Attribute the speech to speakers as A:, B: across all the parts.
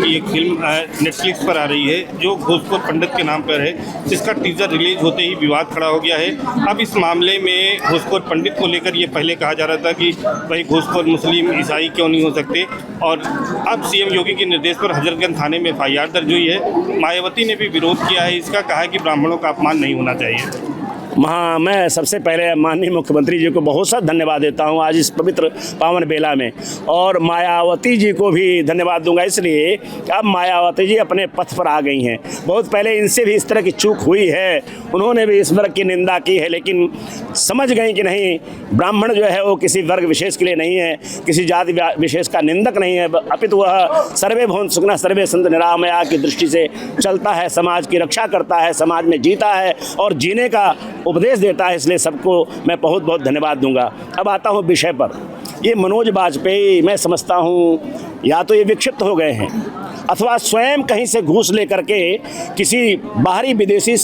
A: की एक film Netflix पर आ रही है जो घूसखोर पंडित के नाम पर है, जिसका टीजर रिलीज होते ही विवाद खड़ा हो गया है। अब इस मामले में घूसखोर पंडित को लेकर ये पहले कहा जा रहा था कि भाई घूसखोर मुस्लिम ईसाई क्यों नहीं हो सकते, और अब सीएम योगी के निर्देश पर हजरतगंज थाने में एफआईआर दर्ज हुई है। मायावती ने भी विरोध किया है इसका, कहा है कि ब्राह्मणों का अपमान नहीं होना चाहिए।
B: हाँ, मैं सबसे पहले माननीय मुख्यमंत्री जी को बहुत सा धन्यवाद देता हूँ आज इस पवित्र पावन बेला में, और मायावती जी को भी धन्यवाद दूंगा इसलिए कि अब मायावती जी अपने पथ पर आ गई हैं। बहुत पहले इनसे भी इस तरह की चूक हुई है, उन्होंने भी इस वर्ग की निंदा की है, लेकिन समझ गई कि नहीं, ब्राह्मण जो है वो किसी वर्ग विशेष के लिए नहीं है, किसी जाति विशेष का निंदक नहीं है, अपितु वह सर्वे भवन्तु सुखिनः सर्वे सन्तु निरामया की दृष्टि से चलता है, समाज की रक्षा करता है, समाज में जीता है और जीने का उपदेश देता है। इसलिए सबको मैं बहुत बहुत धन्यवाद दूंगा। अब आता हूँ विषय पर। ये मनोज वाजपेयी, मैं समझता हूँ या तो ये विक्षिप्त हो गए हैं अथवा स्वयं कहीं से घूस लेकर के किसी बाहरी विदेशी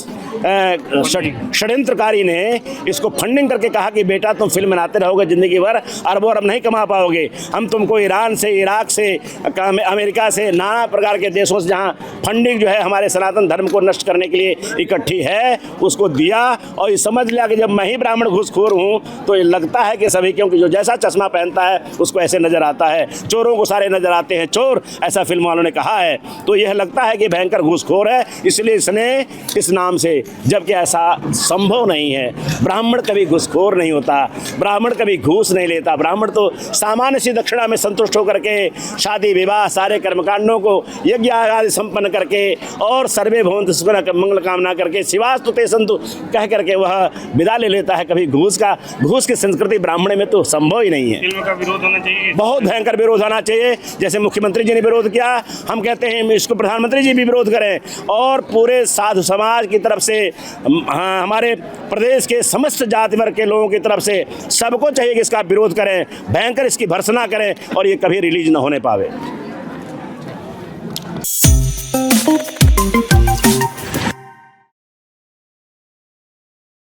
B: षड्यंत्रकारी ने इसको फंडिंग करके कहा कि बेटा तुम फिल्म बनाते रहोगे जिंदगी भर, अरबों अरब नहीं कमा पाओगे, हम तुमको ईरान से, इराक से, अमेरिका से, नाना प्रकार के देशों से जहां फंडिंग जो है हमारे सनातन धर्म को नष्ट करने के लिए इकट्ठी है उसको दिया, और ये समझ लिया कि जब मैं ही ब्राह्मण घूसखोर हूँ तो ये लगता है कि सभी, क्योंकि जो जैसा चश्मा पहनता है उसको ऐसे नजर आता है, चोरों को सारे नजर आते हैं चोर, ऐसा फिल्म वालों ने कहा है। तो यह लगता है कि भयंकर घूसखोर है, इसलिए इसने इस नाम से, जबकि ऐसा संभव नहीं है। ब्राह्मण कभी घूसखोर नहीं होता, ब्राह्मण कभी घूस नहीं लेता। ब्राह्मण तो सामान्य सी दक्षिणा में संतुष्ट होकर के शादी विवाह सारे कर्मकांडों को यज्ञ आदि संपन्न करके और सर्वे भवन्तु सुखिनः मंगल कामना करके शिवास्तु ते सन्तु कह करके वह विदा ले लेता है। कभी घूस की संस्कृति ब्राह्मण में तो संभव ही नहीं है।
A: फिल्म का विरोध होना चाहिए, बहुत
B: भयंकर विरोध होना चाहिए। जैसे मुख्यमंत्री जी ने विरोध किया, हम कहते हैं इसको प्रधानमंत्री जी भी विरोध करें, और पूरे साधु समाज की तरफ से, हमारे प्रदेश के समस्त जाति वर्ग के लोगों की तरफ से सबको चाहिए कि इसका विरोध करें, भयंकर इसकी भर्त्सना करें और ये कभी रिलीज न होने पावे।